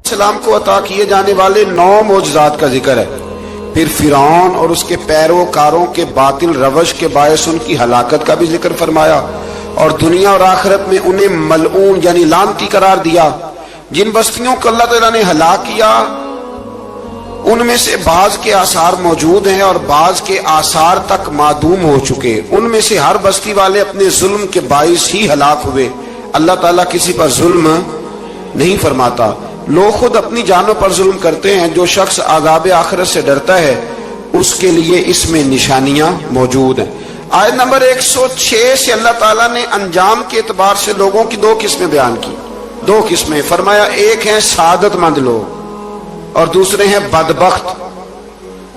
السلام کو عطا کیے جانے والے 9 معجزات کا ذکر ہے. پھر فرعون اور اس کے پیروکاروں کے باطل روش کے باعث ان کی ہلاکت کا بھی ذکر فرمایا اور دنیا اور آخرت میں انہیں ملعون یعنی لعنتی قرار دیا. جن بستیوں کو اللہ تعالیٰ نے ہلاک کیا ان میں سے بعض کے آثار موجود ہیں اور بعض کے آثار تک معدوم ہو چکے. ان میں سے ہر بستی والے اپنے ظلم کے باعث ہی ہلاک ہوئے. اللہ تعالیٰ کسی پر ظلم نہیں فرماتا. لوگ خود اپنی جانوں پر ظلم کرتے ہیں. جو شخص عذاب آخرت سے ڈرتا ہے اس کے لیے اس میں نشانیاں موجود ہیں. آیت نمبر 106 سے اللہ تعالیٰ نے انجام کے اعتبار سے لوگوں کی 2 قسمیں بیان کی. 2 قسمیں فرمایا. ایک ہیں سعادت مند لوگ اور دوسرے ہیں بدبخت.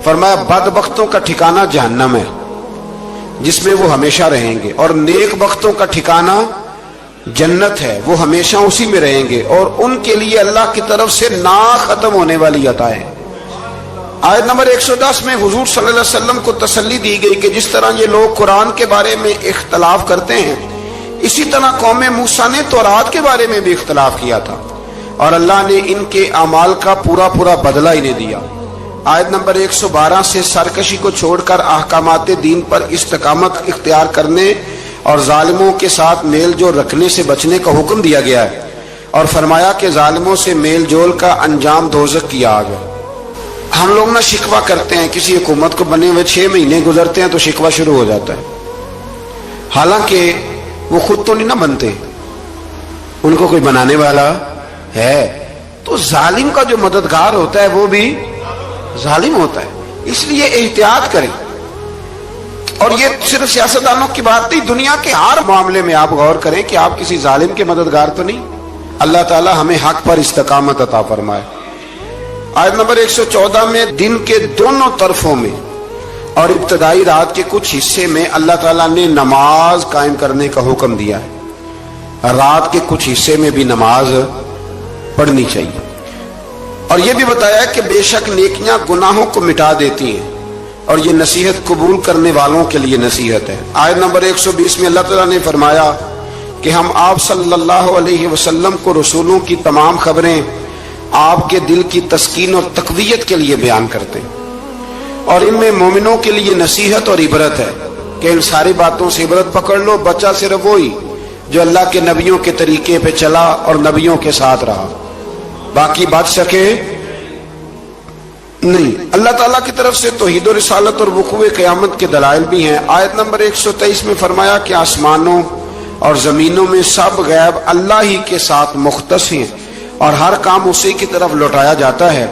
فرمایا بدبختوں کا ٹھکانہ جہنم ہے جس میں وہ ہمیشہ رہیں گے اور نیک بختوں کا ٹھکانہ جنت ہے وہ ہمیشہ اسی میں رہیں گے اور ان کے لیے اللہ کی طرف سے نا ختم ہونے والی عطائیں. آیت نمبر 110 میں حضور صلی اللہ علیہ وسلم کو تسلی دی گئی کہ جس طرح یہ لوگ قرآن کے بارے میں اختلاف کرتے ہیں اسی طرح قوم موسیٰ نے تورات کے بارے میں بھی اختلاف کیا تھا اور اللہ نے ان کے اعمال کا پورا بدلہ انہیں دیا. آیت نمبر 112 سے سرکشی کو چھوڑ کر احکامات دین پر استقامت اختیار کرنے اور ظالموں کے ساتھ میل جول رکھنے سے بچنے کا حکم دیا گیا ہے اور فرمایا کہ ظالموں سے میل جول کا انجام دوزخ کی آگ ہے. ہم لوگ نہ شکوہ کرتے ہیں کسی حکومت کو بنے ہوئے 6 مہینے گزرتے ہیں تو شکوہ شروع ہو جاتا ہے حالانکہ وہ خود تو نہیں نہ بنتے ان کو کوئی بنانے والا ہے. تو ظالم کا جو مددگار ہوتا ہے وہ بھی ظالم ہوتا ہے. اس لیے احتیاط کریں. اور یہ صرف سیاستدانوں کی بات نہیں دنیا کے ہر معاملے میں آپ غور کریں کہ آپ کسی ظالم کے مددگار تو نہیں. اللہ تعالی ہمیں حق پر استقامت عطا فرمائے. آیت نمبر 114 میں دن کے دونوں طرفوں میں اور ابتدائی رات کے کچھ حصے میں اللہ تعالیٰ نے نماز قائم کرنے کا حکم دیا ہے. رات کے کچھ حصے میں بھی نماز پڑھنی چاہیے اور یہ بھی بتایا کہ بے شک نیکیاں گناہوں کو مٹا دیتی ہیں اور یہ نصیحت قبول کرنے والوں کے لیے نصیحت ہے. آیت نمبر 120 میں اللہ تعالیٰ نے فرمایا کہ ہم آپ صلی اللہ علیہ وسلم کو رسولوں کی تمام خبریں آپ کے دل کی تسکین اور تقویت کے لیے بیان کرتے ہیں اور ان میں مومنوں کے لیے نصیحت اور عبرت ہے کہ ان ساری باتوں سے عبرت پکڑ لو. بچہ صرف وہی جو اللہ کے نبیوں کے طریقے پہ چلا اور نبیوں کے ساتھ رہا باقی بچ سکے نہیں. اللہ تعالیٰ کی طرف سے توحید و رسالت اور وقوع قیامت کے دلائل بھی ہیں. آیت نمبر 123 میں فرمایا کہ آسمانوں اور زمینوں میں سب غیب اللہ ہی کے ساتھ مختص ہیں اور ہر کام اسی کی طرف لوٹایا جاتا ہے.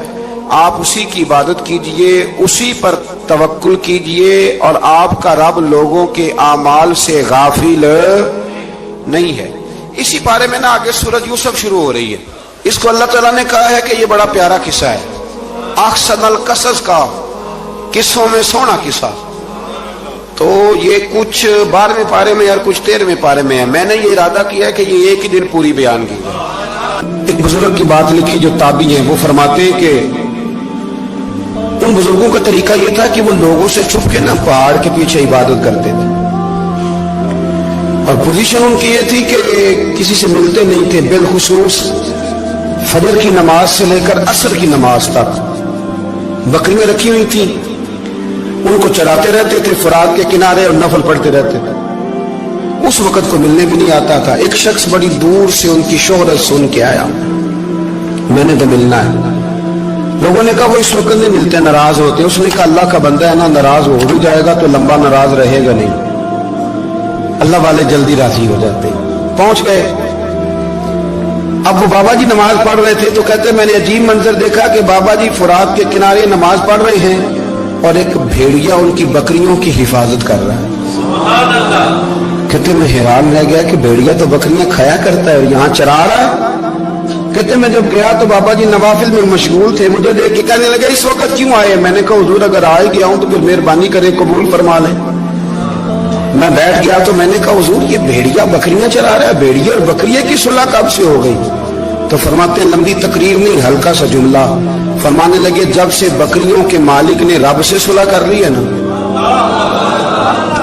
آپ اسی کی عبادت کیجئے اسی پر توکل کیجئے اور آپ کا رب لوگوں کے اعمال سے غافل نہیں ہے. اسی بارے میں نا آگے سورۃ یوسف شروع ہو رہی ہے. اس کو اللہ تعالیٰ نے کہا ہے کہ یہ بڑا پیارا قصہ ہے. احسن القصص کا قصوں میں سونا قصہ. تو یہ کچھ 12ویں پارے میں اور کچھ 13ویں پارے میں ہے. میں نے یہ ارادہ کیا ہے کہ یہ ایک ہی دن پوری بیان کی جائے. ایک بزرگ کی بات لکھی جو تابعی ہیں وہ فرماتے ہیں کہ ان بزرگوں کا طریقہ یہ تھا کہ وہ لوگوں سے چھپ کے نا پہاڑ کے پیچھے عبادت کرتے تھے اور پوزیشن ان کی یہ تھی کہ کسی سے ملتے نہیں تھے. بالخصوص فجر کی نماز سے لے کر عصر کی نماز تک بکریاں رکھی ہوئی تھیں ان کو چراتے رہتے تھے فرات کے کنارے اور نفل پڑھتے رہتے تھے. اس وقت کو ملنے بھی نہیں آتا تھا. ایک شخص بڑی دور سے ان کی شہرت سن کے آیا میں نے تو ملنا ہے. لوگوں نے کہا وہ اس وقت نہیں ملتے ناراض ہوتے. اس نے کہا اللہ کا بندہ ہے نا ناراض ہو بھی جائے گا تو لمبا ناراض رہے گا نہیں. اللہ والے جلدی راضی ہو جاتے. پہنچ گئے. اب وہ بابا جی نماز پڑھ رہے تھے تو کہتے میں نے عجیب منظر دیکھا کہ بابا جی فرات کے کنارے نماز پڑھ رہے ہیں اور ایک بھیڑیا ان کی بکریوں کی حفاظت کر رہا ہے. سبحان اللہ. کہتے میں حیران رہ گیا کہ بھیڑیا تو بکریاں کھایا کرتا ہے اور یہاں چرا رہا ہے. کہتے میں جب گیا تو بابا جی نوافل میں مشغول تھے. مجھے دیکھ کے کہنے لگا اس وقت کیوں آئے. میں نے کہا حضور اگر آ گیا ہوں تو پھر مہربانی کرے قبول فرما لیں. میں بیٹھ گیا تو میں نے کہا حضور یہ بھیڑیا بکریاں چرا رہا ہے. بھیڑیا اور بکریے کی صلح کب سے ہو گئی. تو فرماتے ہیں لمبی تقریر نہیں ہلکا سا جملہ. فرمانے لگے جب سے بکریوں کے مالک نے رب سے صلح کر لی ہے نا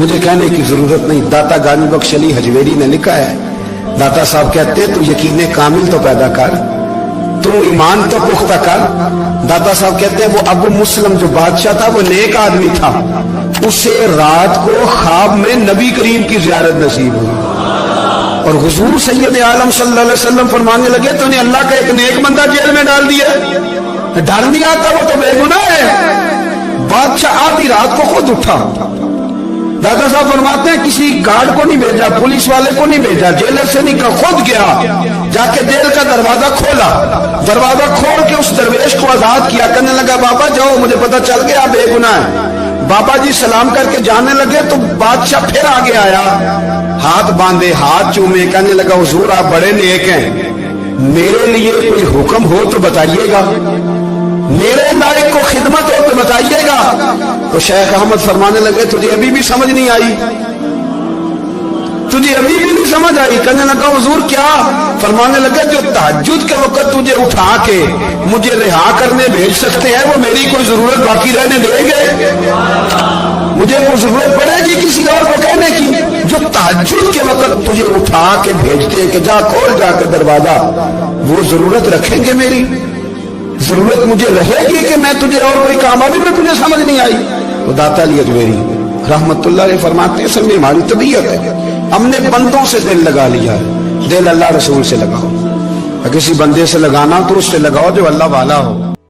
مجھے کہنے کی ضرورت نہیں. داتا گانی بخش علی حجویری نے لکھا ہے, داتا صاحب کہتے تو یقین کامل تو پیدا کر, تو ایمان تو پختہ کر. داتا صاحب کہتے ہیں وہ ابو مسلم جو بادشاہ تھا وہ نیک آدمی تھا, اسے رات کو خواب میں نبی کریم کی زیارت نصیب ہوئی, اور حضور سید عالم صلی اللہ علیہ وسلم فرمانے لگے تو انہیں اللہ کا ایک نیک بندہ جیل میں ڈال دیا. ڈال دیا تھا وہ تو بے گناہ ہے. بادشاہ آدھی رات کو خود اٹھا. دادا صاحب فرماتے ہیں کسی گارڈ کو نہیں بھیجا, پولیس والے کو نہیں بھیجا, جیلر سے نہیں کہا, خود گیا, جا کے جیل کا دروازہ کھولا, دروازہ کھول کے اس درویش کو آزاد کیا. کہنے لگا بابا جاؤ, مجھے پتا چل گیا بے گناہ ہے. بابا جی سلام کر کے جانے لگے تو بادشاہ پھر آگے آیا, ہاتھ باندھے, ہاتھ چومے, کہنے لگا حضور آپ بڑے نیک ہیں, میرے لیے کوئی حکم ہو تو بتائیے گا, میرے لائق کو خدمت ہو تو بتائیے گا. تو شیخ احمد فرمانے لگے تجھے ابھی بھی سمجھ نہیں آئی, تجھے ابھی بھی نہیں سمجھ آئی. کہنے لگا حضور کیا؟ فرمانے لگے جو تہجد کے وقت تجھے اٹھا کے مجھے رہا کرنے بھیج سکتے ہیں وہ میری کوئی ضرورت باقی رہنے دیں گے؟ مجھے کوئی ضرورت پڑے گی کسی اور کو کہنے کی؟ جو تہجد کے وقت تجھے اٹھا کے بھیجتے کہ جا کھول جا کے دروازہ, وہ ضرورت رکھیں گے میری؟ ضرورت مجھے رہے گی کہ میں تجھے اور کوئی کام ابھی میں تجھے سمجھ نہیں آئی؟ تو داتا علی حجویری رحمت اللہ علیہ فرماتے ہیں اصل میں ہماری طبیعت ہے, ہم نے بندوں سے دل لگا لیا ہے, دل اللہ رسول سے لگاؤ. کسی بندے سے لگانا تو اس سے لگاؤ جو اللہ والا ہو.